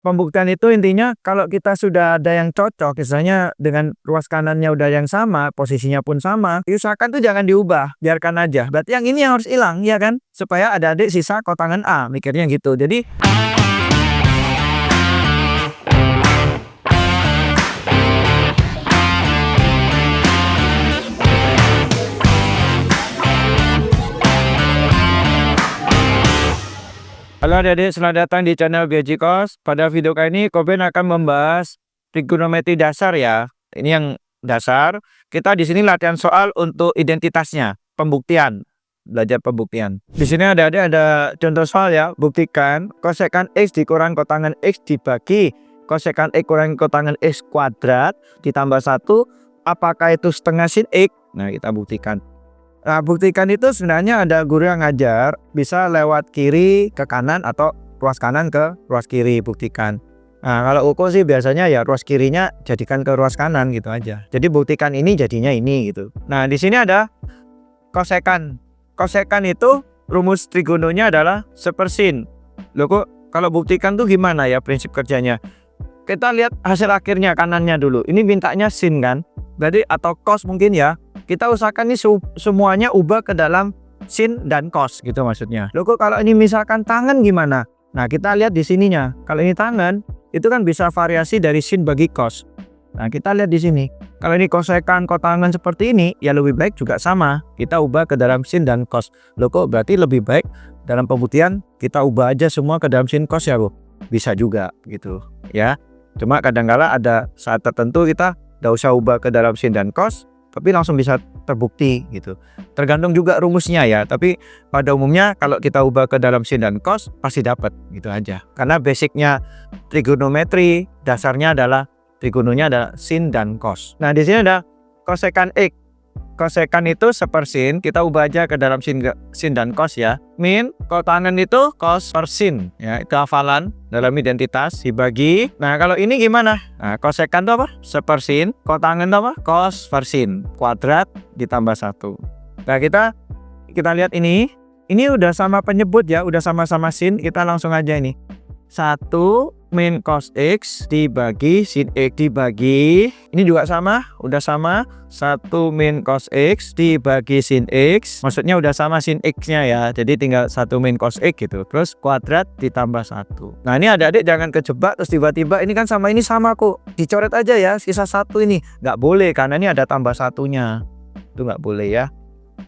Pembuktian itu intinya kalau kita sudah ada yang cocok, misalnya dengan ruas kanannya udah yang sama, posisinya pun sama, diusahakan tuh jangan diubah, biarkan aja. Berarti yang ini yang harus hilang, ya kan? Supaya ada adik sisa kotangan A, mikirnya gitu. Jadi halo adik-adik, selamat datang di channel Biojikos. Pada video kali ini, Koben akan membahas trigonometri dasar ya. Ini yang dasar. Kita di sini latihan soal untuk identitasnya, pembuktian, belajar pembuktian. Di sini ada contoh soal ya. Buktikan kosekan X dikurang kotangan X dibagi kosekan X kurang kotangan X kuadrat ditambah 1. Apakah itu setengah sin X? Nah, kita buktikan. Nah, buktikan itu sebenarnya ada guru yang ngajar, bisa lewat kiri ke kanan atau ruas kanan ke ruas kiri, buktikan. Nah, kalau ukur sih biasanya ya ruas kirinya jadikan ke ruas kanan gitu aja. Jadi buktikan ini jadinya ini gitu. Nah, di sini ada kosekan. Kosekan itu rumus trigononya adalah sepersin. Loh kok kalau buktikan tuh gimana ya prinsip kerjanya? Kita lihat hasil akhirnya kanannya dulu. Ini mintanya sin kan? Berarti atau cos mungkin ya. Kita usahakan ini semuanya ubah ke dalam sin dan cos gitu maksudnya. Loh kok kalau ini misalkan tangan gimana? Nah, kita lihat di sininya. Kalau ini tangan, itu kan bisa variasi dari sin bagi cos. Nah, kita lihat di sini. Kalau ini kosekan kotangan seperti ini, ya lebih baik juga sama. Kita ubah ke dalam sin dan cos. Loh kok berarti lebih baik dalam pembuktian kita ubah aja semua ke dalam sin cos ya, Bu? Bisa juga gitu ya. Cuma kadang-kala ada saat tertentu kita nggak usah ubah ke dalam sin dan cos, tapi langsung bisa terbukti gitu. Tergantung juga rumusnya ya, tapi pada umumnya kalau kita ubah ke dalam sin dan cos pasti dapat gitu aja. Karena basicnya trigonometri, dasarnya adalah trigononya adalah sin dan cos. Nah, di sini ada kosekan X. Kosekan itu sepersin, kita ubah aja ke dalam sin dan cos ya. Min kotangan itu cos per sin ya, itu hafalan dalam identitas dibagi. Nah, kalau ini gimana? Nah, kosekan itu apa? Sepersin, kotangan itu apa? Cos per sin kuadrat ditambah 1. Nah, kita lihat ini udah sama penyebut ya, udah sama-sama sin, kita langsung aja ini. 1 min cos X dibagi sin X dibagi, ini juga sama, udah sama 1 min cos X dibagi sin X, maksudnya udah sama sin X nya ya, jadi tinggal 1 min cos X gitu, terus kuadrat ditambah 1. Nah, ini adik-adik jangan kejebak terus tiba-tiba ini kan sama ini sama kok, dicoret aja ya sisa 1 ini, nggak boleh karena ini ada tambah satunya, itu nggak boleh ya.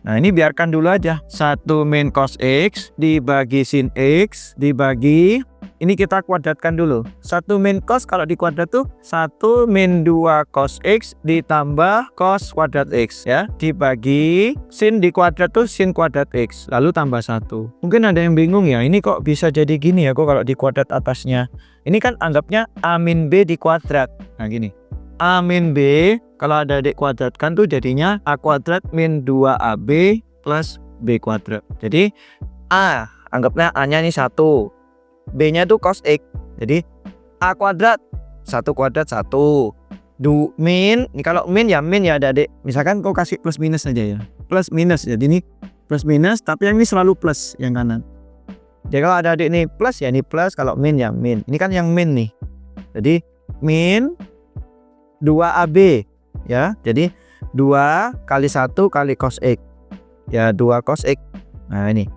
Nah, ini biarkan dulu aja 1 min cos X dibagi sin X dibagi, ini kita kuadratkan dulu. 1 min cos kalau dikuadrat tuh 1 min 2 cos X ditambah cos kuadrat X ya, dibagi sin dikuadrat tuh sin kuadrat X lalu tambah 1. Mungkin ada yang bingung ya, ini kok bisa jadi gini ya kok kalau dikuadrat atasnya. Ini kan anggapnya A min B dikuadrat. Nah, gini. A min B kalau ada adik kuadratkan tuh jadinya A kuadrat min 2AB plus B kuadrat. Jadi A, anggapnya A nya ini 1, B nya tuh cos X, jadi A kuadrat 1 kuadrat 1 min, ini kalau min ya adik, misalkan kau kasih plus minus aja ya, plus minus, jadi ini plus minus tapi yang ini selalu plus yang kanan. Jadi kalau ada adik ini plus ya ini plus, kalau min ya min, ini kan yang min nih, jadi min 2AB ya, jadi 2 kali 1 kali cos X ya, 2 cos X. Nah, ini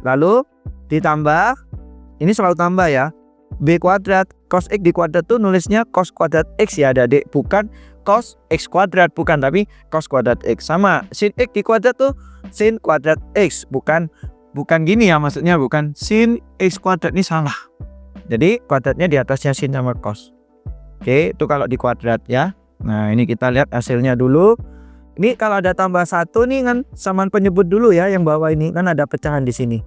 lalu ditambah, ini selalu tambah ya, B kuadrat, cos X dikuadrat tuh nulisnya cos kuadrat X ya adik, bukan cos X kuadrat, bukan, tapi cos kuadrat X. Sama sin X dikuadrat tuh sin kuadrat X, bukan gini ya, maksudnya bukan sin X kuadrat, ini salah. Jadi kuadratnya di atasnya sin sama cos. Oke, itu kalau di kuadrat ya. Nah, ini kita lihat hasilnya dulu. Ini kalau ada tambah 1 nih kan samaan penyebut dulu ya, yang bawah ini kan ada pecahan di sini.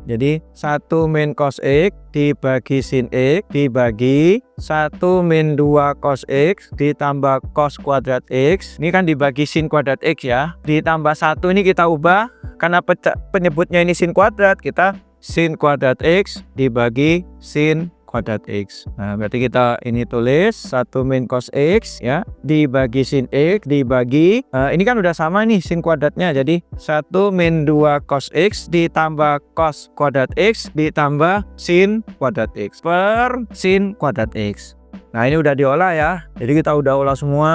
Jadi 1 min cos X dibagi sin X dibagi 1 min 2 cos X ditambah cos kuadrat X. Ini kan dibagi sin kuadrat X ya. Ditambah 1 ini kita ubah, karena penyebutnya ini sin kuadrat, kita sin kuadrat X dibagi sin kuadrat X. Nah, berarti kita ini tulis 1 min cos X ya, dibagi sin X, dibagi, ini kan udah sama nih sin kuadratnya. Jadi 1 min 2 cos X ditambah cos kuadrat X ditambah sin kuadrat X per sin kuadrat X. Nah, ini udah diolah ya. Jadi kita udah olah semua.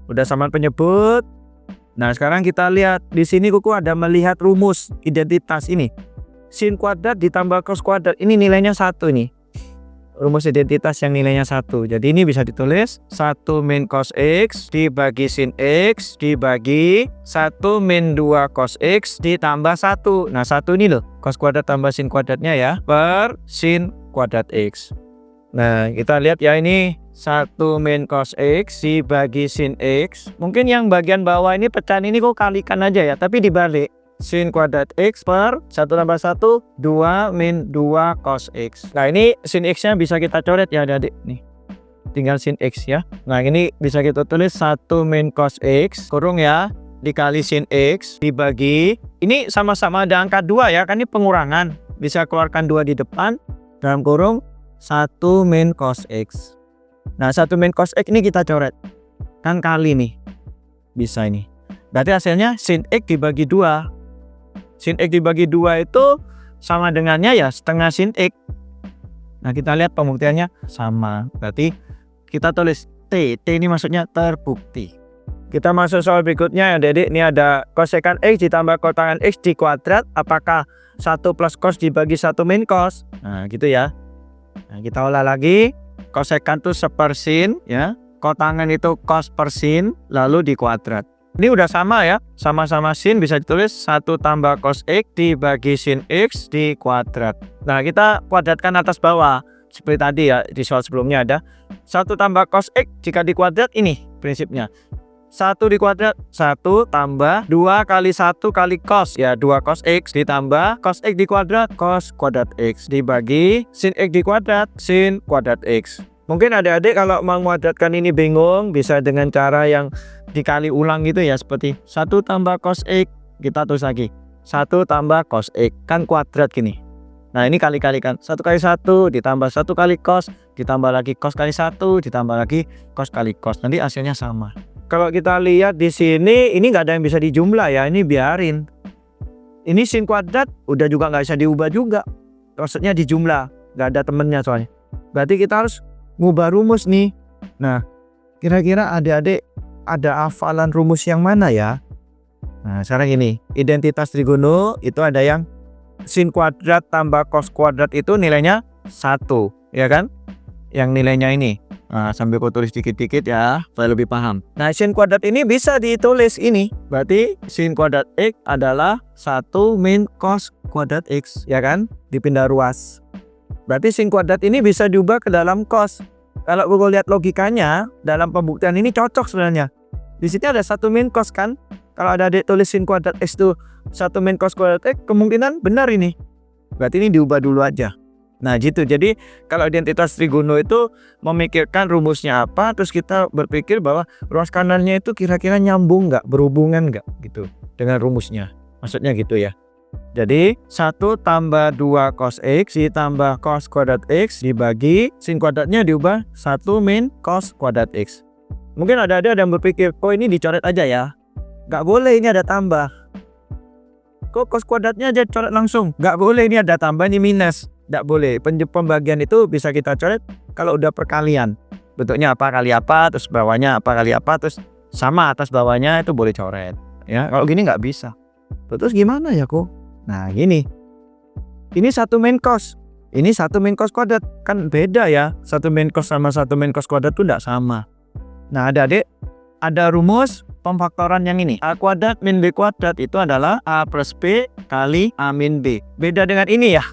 Udah samaan penyebut. Nah, sekarang kita lihat di sini kuku ada melihat rumus identitas ini. Sin kuadrat ditambah cos kuadrat. Ini nilainya 1 nih. Rumus identitas yang nilainya 1. Jadi ini bisa ditulis 1 min cos X dibagi sin X dibagi 1 min 2 cos X ditambah 1. Nah, 1 ini loh. Cos kuadrat tambah sin kuadratnya ya. Per sin kuadrat X. Nah, kita lihat ya, ini 1 min cos X dibagi sin X. Mungkin yang bagian bawah ini pecahan ini kok kalikan aja ya, tapi dibalik. Sin kuadrat X per 1 tambah 1, 2 min 2 cos X. Nah, ini sin X nya bisa kita coret ya adik-adik. Nih, tinggal sin X ya. Nah, ini bisa kita tulis 1 min cos X kurung ya, dikali sin X dibagi. Ini sama-sama ada angka 2 ya, kan ini pengurangan. Bisa keluarkan 2 di depan, dalam kurung 1 min cos X. Nah, 1 min cos X ini kita coret. Kan kali nih. Bisa ini. Berarti hasilnya sin X dibagi 2. Sin X dibagi 2 itu sama dengannya ya setengah sin X. Nah, kita lihat pembuktiannya sama. Berarti kita tulis T. T ini maksudnya terbukti. Kita masuk soal berikutnya ya adik-adik. Ini ada kosekan X ditambah kotangan X di kuadrat. Apakah 1 plus cos dibagi 1 min cos? Nah, gitu ya. Nah, kita olah lagi. Kosekan itu sepersin ya. Kotangan itu cos per sin lalu di kuadrat. Ini udah sama ya, sama-sama sin, bisa ditulis 1 tambah cos X dibagi sin X di kuadrat. Nah, kita kuadratkan atas bawah. Seperti tadi ya, di soal sebelumnya ada 1 tambah cos X jika di kuadrat, ini prinsipnya. 1 di kuadrat, 1 tambah 2 kali 1 kali cos. Ya, 2 cos X ditambah cos X di kuadrat, cos kuadrat X dibagi sin X di kuadrat, sin kuadrat X. Mungkin adik-adik kalau menguadratkan ini bingung, bisa dengan cara yang dikali ulang gitu ya, seperti 1 tambah cos X, kita tulis lagi 1 tambah cos X, kan kuadrat gini. Nah, ini kali-kalikan, 1 kali 1 ditambah 1 kali cos, ditambah lagi cos kali 1, ditambah lagi cos kali cos, nanti hasilnya sama. Kalau kita lihat di sini, ini nggak ada yang bisa dijumlah ya, ini biarin. Ini sin kuadrat udah juga nggak bisa diubah juga, maksudnya dijumlah, nggak ada temennya soalnya. Berarti kita harus ngubah rumus nih. Nah, kira-kira adik-adik ada hafalan rumus yang mana ya? Nah, sekarang ini identitas trigono itu ada yang sin kuadrat tambah cos kuadrat itu nilainya 1, ya kan? Yang nilainya ini. Nah, sambil aku tulis dikit-dikit ya, supaya lebih paham. Nah, sin kuadrat ini bisa ditulis ini. Berarti sin kuadrat X adalah 1 min cos kuadrat X, ya kan? Dipindah ruas. Berarti sin kuadrat ini bisa diubah ke dalam cos. Kalau gue lihat logikanya, dalam pembuktian ini cocok sebenarnya. Di sini ada 1 min cos kan. Kalau ada adik tulis sin kuadrat X itu 1 min cos kuadrat X, kemungkinan benar ini. Berarti ini diubah dulu aja. Nah, gitu. Jadi kalau identitas trigono itu memikirkan rumusnya apa, terus kita berpikir bahwa ruas kanannya itu kira-kira nyambung nggak, berhubungan nggak gitu dengan rumusnya. Maksudnya gitu ya. Jadi 1 tambah 2 cos X ditambah cos kuadrat X dibagi sin kuadratnya diubah 1 min cos kuadrat X. Mungkin ada yang berpikir, oh ini dicoret aja ya. Nggak boleh, ini ada tambah. Kok cos kuadratnya aja coret langsung? Nggak boleh, ini ada tambah, ini minus. Nggak boleh, pembagian itu bisa kita coret kalau udah perkalian. Bentuknya apa kali apa, terus bawahnya apa kali apa, terus sama atas bawahnya itu boleh coret. Ya, kalau gini nggak bisa. Terus gimana ya kok? Nah, gini. Ini 1 min cos. Ini 1 min cos kuadrat. Kan beda ya. 1 min cos sama 1 min cos kuadrat itu tidak sama. Nah, adik-adik, ada rumus pemfaktoran yang ini. A kuadrat min B kuadrat itu adalah A plus B kali A min B. Beda dengan ini ya.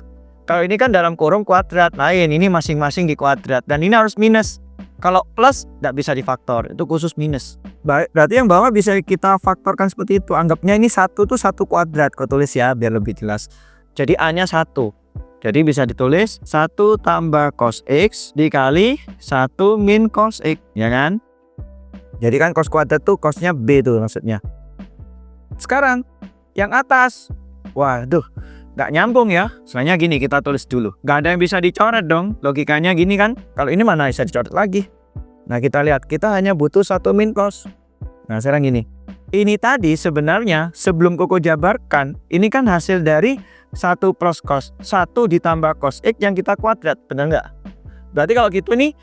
Kalau ini kan dalam kurung kuadrat lain. Ini masing-masing di kuadrat. Dan ini harus minus. Kalau plus tidak bisa difaktor, itu khusus minus. Baik, berarti yang bawah bisa kita faktorkan seperti itu. Anggapnya ini 1 tuh 1 kuadrat. Kau tulis ya biar lebih jelas. Jadi A nya 1. Jadi bisa ditulis 1 tambah cos X dikali 1 min cos X, ya kan? Jadi kan cos kuadrat tuh cosnya B tuh maksudnya. Sekarang yang atas, waduh, nggak nyambung ya. Sebenarnya gini, kita tulis dulu. Nggak ada yang bisa dicoret dong. Logikanya gini kan. Kalau ini mana bisa dicoret lagi. Nah kita lihat, kita hanya butuh 1 min cos. Nah sekarang gini. Ini tadi sebenarnya sebelum Koko jabarkan, ini kan hasil dari 1 plus cos. 1 ditambah cos X yang kita kuadrat. Benar nggak? Berarti kalau gitu nih,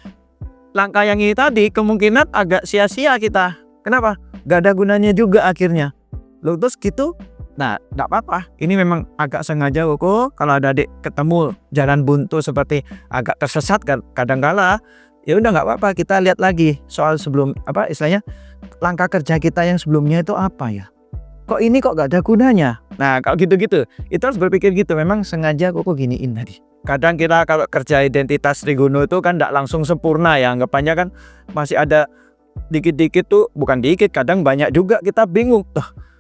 langkah yang ini tadi kemungkinan agak sia-sia kita. Kenapa? Gak ada gunanya juga akhirnya. Loh terus gitu? Nah gak apa-apa. Ini memang agak sengaja Koko. Kalau ada adik ketemu jalan buntu seperti agak tersesat kadang-kala, ya udah gak apa-apa. Kita lihat lagi soal sebelum apa istilahnya langkah kerja kita yang sebelumnya itu apa ya? Kok ini kok gak ada gunanya? Nah kalau gitu-gitu itu harus berpikir gitu. Memang sengaja Koko giniin tadi. Kadang kita kalau kerja identitas trigono itu kan tidak langsung sempurna ya, anggapannya kan masih ada dikit-dikit tuh, bukan dikit, kadang banyak juga kita bingung.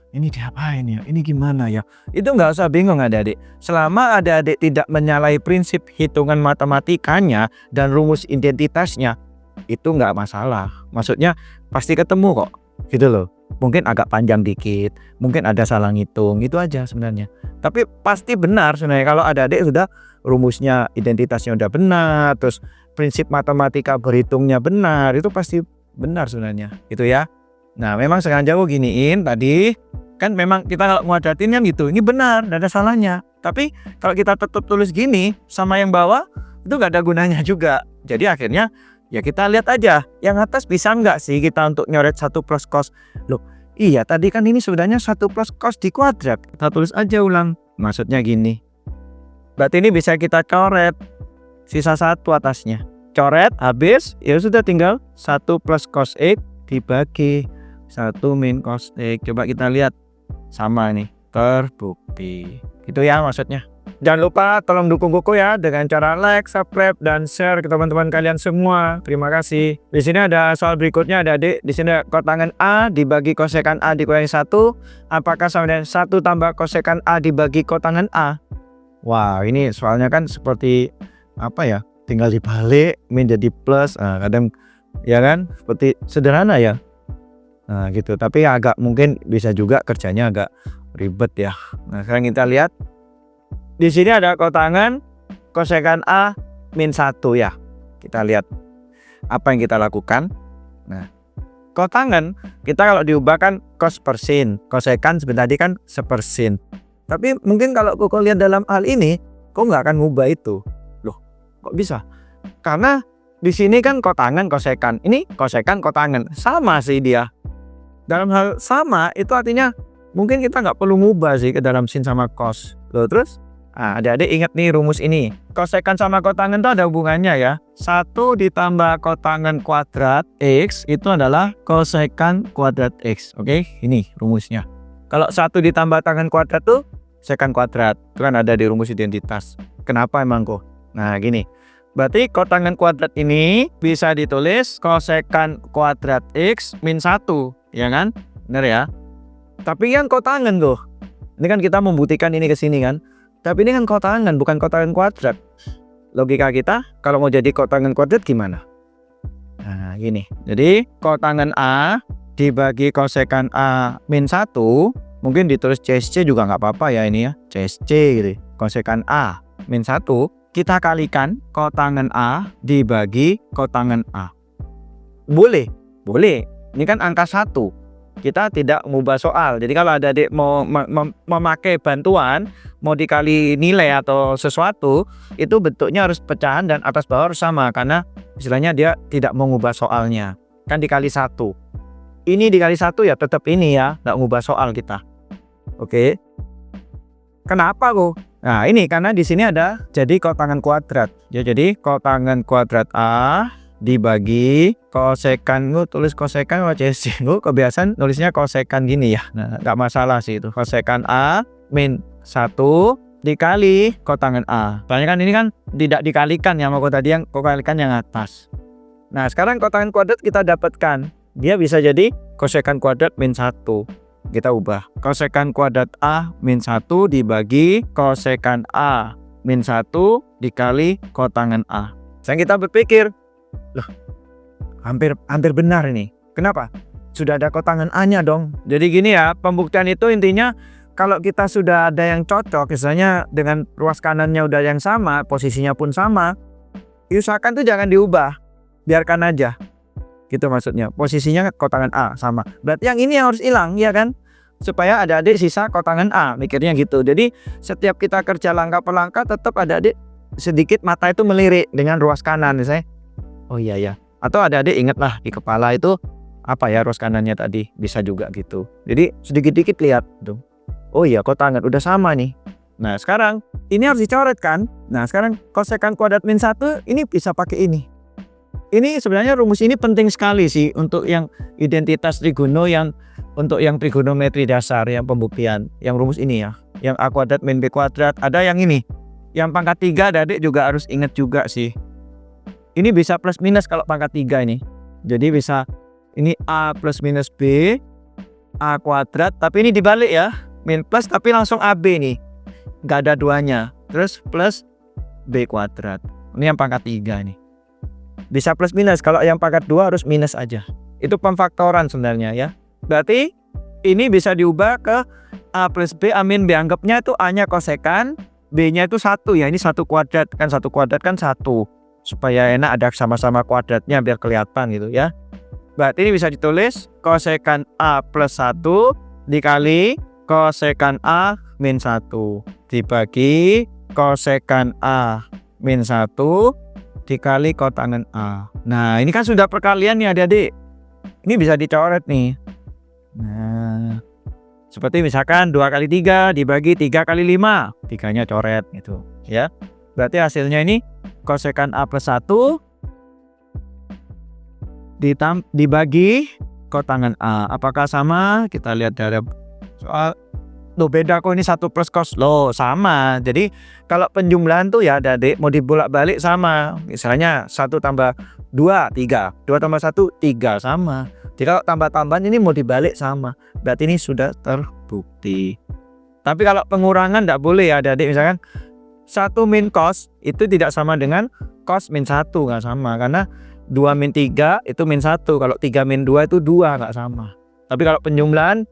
Ini diapain ya? Ini gimana ya? Itu nggak usah bingung adik-adik. Selama adik-adik tidak menyalahi prinsip hitungan matematikanya dan rumus identitasnya, itu nggak masalah. Maksudnya pasti ketemu kok, gitu loh. Mungkin agak panjang dikit, mungkin ada salah ngitung, itu aja sebenarnya. Tapi pasti benar sebenarnya kalau adik-adik sudah rumusnya identitasnya udah benar, terus prinsip matematika berhitungnya benar, itu pasti benar sebenarnya, gitu ya. Nah memang sengaja aku giniin tadi, kan memang kita kalau nguadratin kan gitu, ini benar, gak ada salahnya. Tapi kalau kita tetap tulis gini sama yang bawah, itu gak ada gunanya juga. Jadi akhirnya ya kita lihat aja, yang atas bisa nggak sih kita untuk nyoret 1 plus cos. Loh iya tadi kan ini sebenarnya 1 plus cos di kuadrat, kita tulis aja ulang, maksudnya gini. Berarti ini bisa kita coret, sisa 1 atasnya. Coret, habis, ya sudah tinggal 1 plus cos X dibagi 1 min cos X. Coba kita lihat, sama nih, terbukti. Gitu ya maksudnya. Jangan lupa tolong dukung Koko ya dengan cara like, subscribe, dan share ke teman-teman kalian semua. Terima kasih. Di sini ada soal berikutnya, ada adik. Di sini ada kotangan A dibagi kosekan A dikurangi 1. Apakah sama dengan 1 tambah kosekan A dibagi kotangan A? Wah ini soalnya kan seperti apa ya, tinggal dibalik menjadi plus, kadang ya kan seperti sederhana ya, nah gitu. Tapi agak mungkin bisa juga kerjanya agak ribet ya. Nah sekarang kita lihat di sini ada kotangan kosekan A min 1 ya. Kita lihat apa yang kita lakukan. Nah kotangan kita kalau diubahkan cos per sin, kosekan sebentar tadi kan sepersin. Tapi mungkin kalau Koko lihat dalam hal ini, kok nggak akan ngubah itu. Loh, kok bisa? Karena di sini kan kotangan kosekan, ini kosekan kotangan, sama sih dia. Dalam hal sama itu artinya mungkin kita nggak perlu ngubah sih ke dalam sin sama cos. Loh terus, adik-adik ingat nih rumus ini. Kosekan sama kotangan itu ada hubungannya ya. 1 ditambah kotangan kuadrat X itu adalah kosekan kuadrat X. Oke, ini rumusnya. Kalau 1 ditambah tangan kuadrat tuh sekan kuadrat. Itu kan ada di rumus identitas. Kenapa emang kok? Nah gini. Berarti kotangan kuadrat ini bisa ditulis kosekan kuadrat X min 1. Ya kan? Benar ya? Tapi yang kotangan tuh. Ini kan kita membuktikan ini ke sini kan. Tapi ini kan kotangan bukan kotangan kuadrat. Logika kita kalau mau jadi kotangan kuadrat gimana? Nah gini. Jadi kotangan A dibagi kosekan A min 1, mungkin ditulis CSC juga nggak apa-apa ya ini ya, CSC gitu. Kosekan A min 1 kita kalikan kotangan A dibagi kotangan A. Boleh, boleh. Ini kan angka 1. Kita tidak mengubah soal. Jadi kalau ada adik mau memakai bantuan, mau dikali nilai atau sesuatu, itu bentuknya harus pecahan dan atas bawah harus sama karena istilahnya dia tidak mengubah soalnya. Kan dikali 1. Ini dikali 1 ya tetap ini ya, nggak ngubah soal kita. Oke. Kenapa kok? Nah ini karena di sini ada jadi kotangan kuadrat. Ya jadi kotangan kuadrat A dibagi kosekan, tulis kosekan CSC, kebiasaan nulisnya kosekan gini ya. Nah nggak masalah sih itu. Kosekan A min 1 dikali kotangan A. Soalnya kan ini kan tidak dikalikan yang mau tadi, yang kalikan yang atas. Nah sekarang kotangan kuadrat kita dapatkan. Dia bisa jadi kosekan kuadrat min 1. Kita ubah. Kosekan kuadrat A min 1 dibagi kosekan A min 1 dikali kotangan A. Sekarang kita berpikir, loh hampir benar ini. Kenapa? Sudah ada kotangan A-nya dong. Jadi gini ya, pembuktian itu intinya kalau kita sudah ada yang cocok, misalnya dengan ruas kanannya udah yang sama, posisinya pun sama, usahakan tuh jangan diubah, biarkan aja. Gitu maksudnya. Posisinya kotangan A sama. Berarti yang ini harus hilang, ya kan? Supaya adik-adik sisa kotangan A, mikirnya gitu. Jadi setiap kita kerja langkah per langkah tetap adik-adik sedikit mata itu melirik dengan ruas kanan misalnya. Oh iya ya. Atau adik-adik ingatlah di kepala itu apa ya ruas kanannya tadi, bisa juga gitu. Jadi sedikit-sedikit lihat tuh. Oh iya kotangan udah sama nih. Nah sekarang ini harus dicoret kan. Nah sekarang kosekan kuadrat min 1 ini bisa pakai ini. Ini sebenarnya rumus ini penting sekali sih untuk yang identitas trigono, yang untuk yang trigonometri dasar, yang pembuktian, yang rumus ini ya, yang A kuadrat min B kuadrat. Ada yang ini, yang pangkat 3 adik juga harus ingat juga sih. Ini bisa plus minus kalau pangkat 3 ini. Jadi bisa ini A plus minus B A kuadrat, tapi ini dibalik ya, min plus tapi langsung AB nih, gak ada duanya, terus plus B kuadrat. Ini yang pangkat 3 nih. Bisa plus minus, kalau yang pangkat 2 harus minus aja. Itu pemfaktoran sebenarnya ya. Berarti ini bisa diubah ke A plus B, A min B. Anggapnya itu A-nya kosekan, B-nya itu 1 ya. Ini 1 kuadrat, kan 1 kuadrat kan 1. Supaya enak ada sama-sama kuadratnya biar kelihatan gitu ya. Berarti ini bisa ditulis kosekan A plus 1 dikali kosekan A min 1 dibagi kosekan A min 1 dikali kotangan A. Nah ini kan sudah perkalian nih adik-adik. Ini bisa dicoret nih. Nah seperti misalkan 2 kali 3 dibagi 3 kali 5, 3-nya coret gitu ya. Berarti hasilnya ini kosekan A plus 1 dibagi kotangan A. Apakah sama? Kita lihat dari soal. Loh beda kok, ini 1 plus cos. Loh sama. Jadi kalau penjumlahan tuh ya adik mau dibolak-balik sama. Misalnya 1 tambah 2, 3. 2 tambah 1, 3 sama. Jadi kalau tambah-tambahan ini mau dibalik sama. Berarti ini sudah terbukti. Tapi kalau pengurangan tidak boleh ya adik. Misalkan 1 min cos itu tidak sama dengan cos min 1, nggak sama. Karena 2 min 3 itu min 1. Kalau 3 min 2 itu 2, nggak sama. Tapi kalau penjumlahan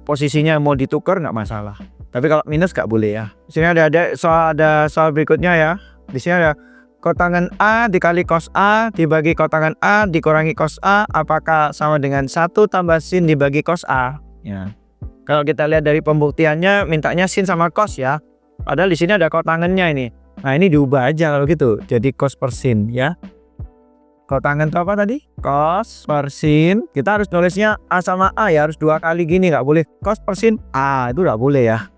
posisinya mau ditukar nggak masalah. Tapi kalau minus nggak boleh ya. Di sini ada soal berikutnya ya. Di sini ada kotangan A dikali cos A dibagi kotangan A dikurangi cos A, apakah sama dengan 1 tambah sin dibagi cos A? Ya. Kalau kita lihat dari pembuktiannya mintanya sin sama cos ya. Padahal di sini ada kotangannya ini. Nah ini diubah aja kalau gitu. Jadi cos per sin ya. Kotangan itu apa tadi? Cos per sin. Kita harus nulisnya A sama A ya. Harus 2 kali gini, nggak boleh cos per sin A. Itu nggak boleh ya.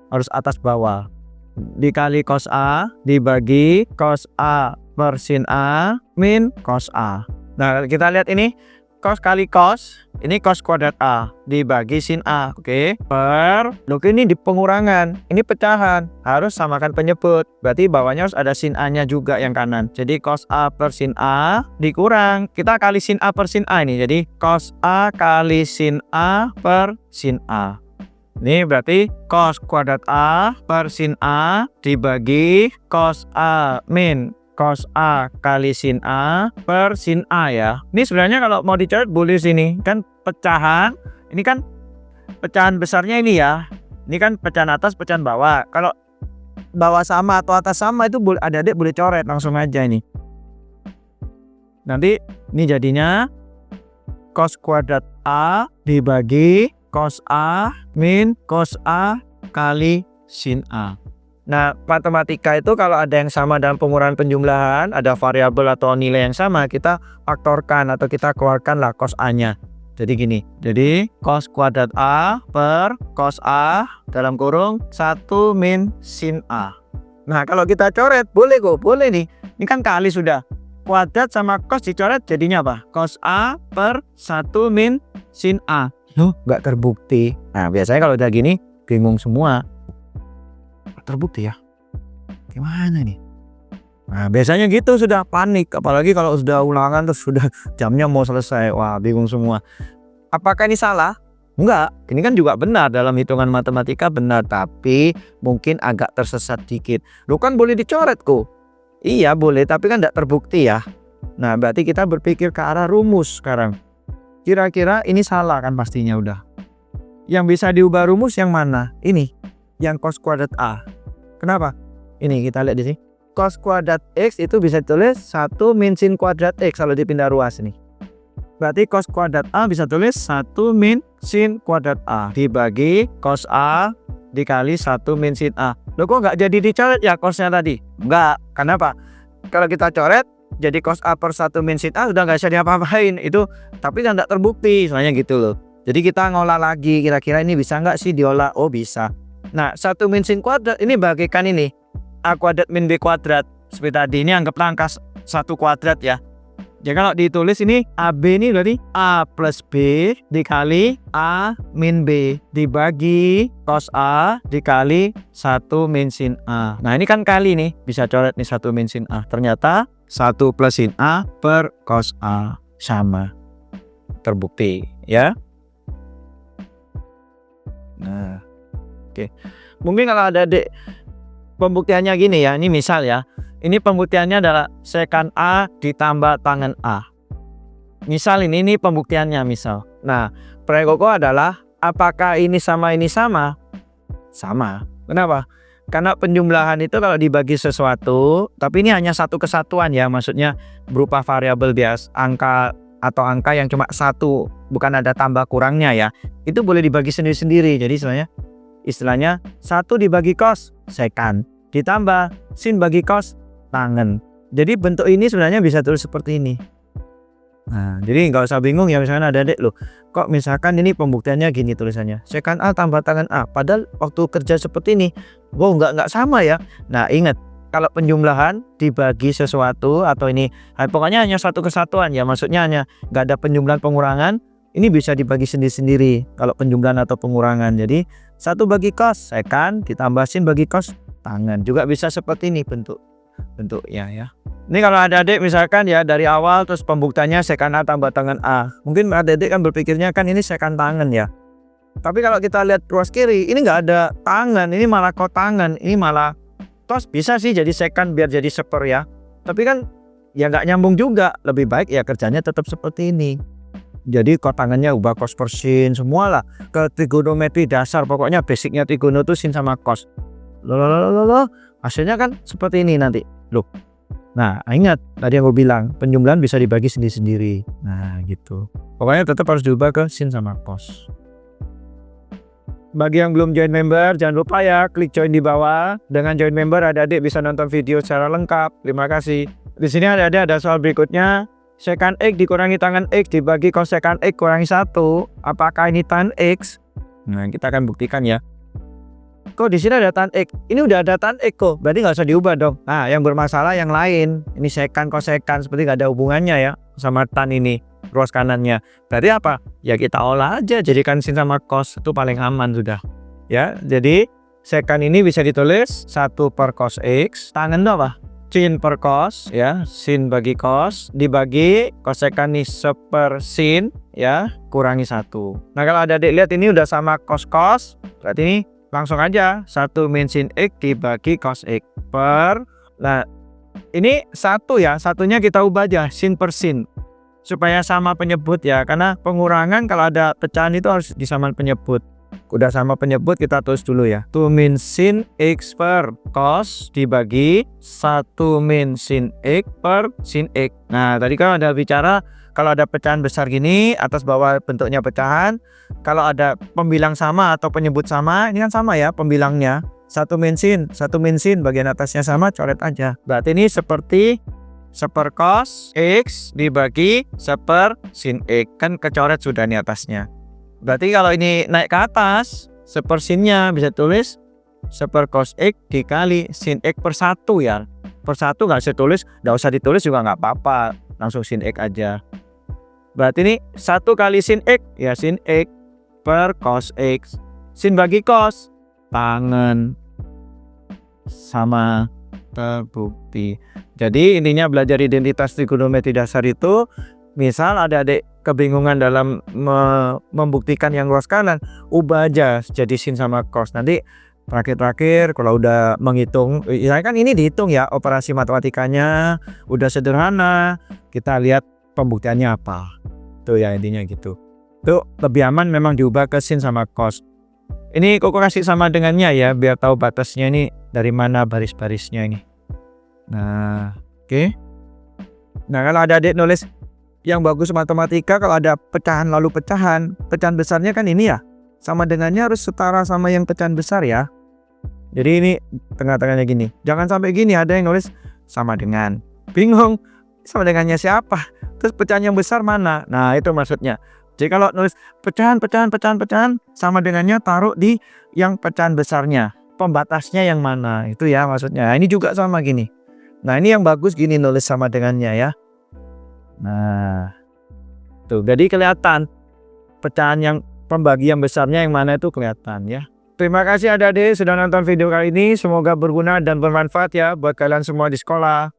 Harus atas bawah. Dikali cos A dibagi cos A per sin A min cos A. Nah kita lihat ini. Cos kali cos. Ini cos kuadrat A dibagi sin A. Oke. Per. Loh ini di pengurangan. Ini pecahan. Harus samakan penyebut. Berarti bawahnya harus ada sin A nya juga yang kanan. Jadi cos A per sin A dikurang. Kita kali sin A per sin A ini. Jadi cos A kali sin A per sin A. Ini berarti cos kuadrat A per sin A dibagi cos A min cos A kali sin A per sin A ya. Ini sebenarnya kalau mau dicoret boleh sini. Kan pecahan. Ini kan pecahan besarnya ini ya. Ini kan pecahan atas, pecahan bawah. Kalau bawah sama atau atas sama itu adik-adik boleh coret langsung aja ini. Nanti ini jadinya cos kuadrat A dibagi cos A min cos A kali sin A. Nah, matematika itu kalau ada yang sama dalam pengurangan penjumlahan, ada variabel atau nilai yang sama, kita faktorkan atau kita keluarkanlah cos A-nya. Jadi gini, jadi cos kuadrat A per cos A dalam kurung 1 min sin A. Nah, kalau kita coret, boleh kok, boleh nih. Ini kan kali sudah. Kuadrat sama cos dicoret jadinya apa? Cos A per 1 min sin A. Loh, nggak terbukti. Nah, biasanya kalau udah gini, bingung semua. Terbukti ya, gimana nih? Nah biasanya gitu sudah panik, apalagi kalau sudah ulangan terus sudah jamnya mau selesai, wah bingung semua. Apakah ini salah? Enggak, ini kan juga benar dalam hitungan matematika benar, tapi mungkin agak tersesat dikit. Loh kan boleh dicoret kok? Iya boleh, tapi kan tidak terbukti ya. Nah berarti kita berpikir ke arah rumus sekarang. Kira-kira ini salah kan pastinya udah. Yang bisa diubah rumus yang mana? Ini, yang cos kuadrat A. Kenapa? Ini kita lihat di sini. Cos kuadrat X itu bisa ditulis 1 min sin kuadrat X kalau dipindah ruas nih. Berarti cos kuadrat A bisa tulis 1 min sin kuadrat A dibagi cos A dikali 1 min sin A. Loh kok nggak jadi dicoret ya cosnya tadi? Enggak. Kenapa? Kalau kita coret jadi cos A per 1 min sin A udah nggak bisa diapa-apain itu, tapi kan nggak terbukti soalnya gitu loh. Jadi kita ngolah lagi, kira-kira ini bisa nggak sih diolah? Oh bisa. Nah 1 min sin kuadrat ini bagikan ini A kuadrat min B kuadrat. Seperti tadi ini anggaplah angka 1 kuadrat ya. Jadi kalau ditulis ini AB ini berarti A plus B dikali A min B dibagi cos A dikali 1 min sin A. Nah ini kan kali nih, bisa coret nih 1 min sin A. Ternyata 1 plus sin A per cos A sama. Terbukti ya. Nah oke. Mungkin kalau ada adik pembuktiannya gini ya, ini misal ya. Ini pembuktiannya adalah sekan A ditambah tangen A. Misal ini pembuktiannya misal. Nah, perengkoko adalah apakah ini sama ini sama? Sama. Kenapa? Karena penjumlahan itu kalau dibagi sesuatu, tapi ini hanya satu kesatuan ya, maksudnya berupa variabel bias, angka atau angka yang cuma satu, bukan ada tambah kurangnya ya. Itu boleh dibagi sendiri-sendiri. Jadi istilahnya 1 dibagi cos sekan ditambah sin bagi cos tangen. Jadi bentuk ini sebenarnya bisa tulis seperti ini. Nah, jadi nggak usah bingung ya, misalnya ada adik loh, kok misalkan ini pembuktiannya gini tulisannya, sekan A tambah tangen A, padahal waktu kerja seperti ini, wow nggak sama ya. Nah ingat, kalau penjumlahan dibagi sesuatu atau ini, pokoknya hanya satu kesatuan ya, maksudnya hanya nggak ada penjumlahan pengurangan, ini bisa dibagi sendiri-sendiri kalau penjumlahan atau pengurangan. Jadi 1 bagi cos sekan ditambah sin bagi cos tangen, juga bisa seperti ini bentuknya ya. Ini kalau ada adik misalkan ya dari awal terus pembuktiannya sekan A tambah tangen A, mungkin adik kan berpikirnya kan ini sekan tangen ya. Tapi kalau kita lihat ruas kiri ini nggak ada tangen, ini malah kotangen, ini malah tos. Bisa sih jadi sekan biar jadi seper ya, tapi kan ya nggak nyambung juga. Lebih baik ya kerjanya tetap seperti ini. Jadi kotangannya ubah cos per sin, semua lah ke trigonometri dasar, pokoknya basicnya trigono itu sin sama cos. Loh, hasilnya kan seperti ini nanti loh. Nah ingat tadi yang gue bilang, penjumlahan bisa dibagi sendiri-sendiri. Nah gitu, pokoknya tetap harus diubah ke sin sama cos. Bagi yang belum join member, jangan lupa ya klik join di bawah. Dengan join member adik-adik bisa nonton video secara lengkap. Terima kasih. Di sini ada soal berikutnya. Sekan X dikurangi tangen X dibagi cos sekan X kurangi 1. Apakah ini tan X? Nah kita akan buktikan ya. Kok di sini ada tan X? Ini udah ada tan X kok, berarti nggak usah diubah dong. Nah yang bermasalah yang lain. Ini sekan kosekan seperti nggak ada hubungannya ya sama tan ini, ruas kanannya. Berarti apa? Ya kita olah aja jadikan sin sama cos, itu paling aman sudah. Ya, jadi sekan ini bisa ditulis 1 per cos X, tangen itu apa? Sin per cos ya, sin bagi cos dibagi kosekan nih seper sin ya, kurangi 1. Nah kalau ada adik lihat ini udah sama cos, berarti ini langsung aja 1 min sin X dibagi cos X per, nah ini 1 ya, satunya kita ubah aja sin per sin supaya sama penyebut ya, karena pengurangan kalau ada pecahan itu harus disamakan penyebut. Udah sama penyebut kita tulis dulu ya, 2 min sin X per cos dibagi 1 min sin X per sin X. Nah tadi kan ada bicara kalau ada pecahan besar gini atas bawah bentuknya pecahan, kalau ada pembilang sama atau penyebut sama, ini kan sama ya pembilangnya, 1 min sin bagian atasnya sama, coret aja. Berarti ini seperti seper cos X dibagi seper sin X, kan kecoret sudah nih atasnya. Berarti kalau ini naik ke atas, seper sinnya bisa tulis seper cos X dikali sin X per 1 ya. Per 1 nggak usah tulis, nggak usah ditulis juga nggak apa-apa, langsung sin X aja. Berarti ini 1 kali sin X ya, sin X per cos X. Sin bagi cos, tangen, sama, terbukti. Jadi intinya belajar identitas trigonometri dasar itu, misal ada adik kebingungan dalam membuktikan yang ruas kanan, ubah aja jadi sin sama cos. Nanti terakhir kalau udah menghitung, ya kan ini dihitung ya operasi matematikanya udah sederhana, kita lihat pembuktiannya apa tuh ya, intinya gitu. Tuh lebih aman memang diubah ke sin sama cos. Ini Koko kasih sama dengannya ya, biar tahu batasnya ini dari mana baris-barisnya ini. Nah, oke. Nah, kalau ada adik nulis yang bagus matematika, kalau ada pecahan lalu pecahan besarnya kan ini ya, sama dengannya harus setara sama yang pecahan besar ya. Jadi ini tengah-tengahnya gini. Jangan sampai gini ada yang nulis sama dengan. Bingung, sama dengannya siapa? Terus pecahan yang besar mana? Nah, itu maksudnya. Jadi kalau nulis pecahan sama dengannya taruh di yang pecahan besarnya. Pembatasnya yang mana? Itu ya maksudnya. Nah, ini juga sama gini. Nah, ini yang bagus gini nulis sama dengannya ya. Nah, tuh jadi kelihatan pecahan yang pembagian besarnya yang mana itu kelihatan ya. Terima kasih adik-adik sudah nonton video kali ini. Semoga berguna dan bermanfaat ya buat kalian semua di sekolah.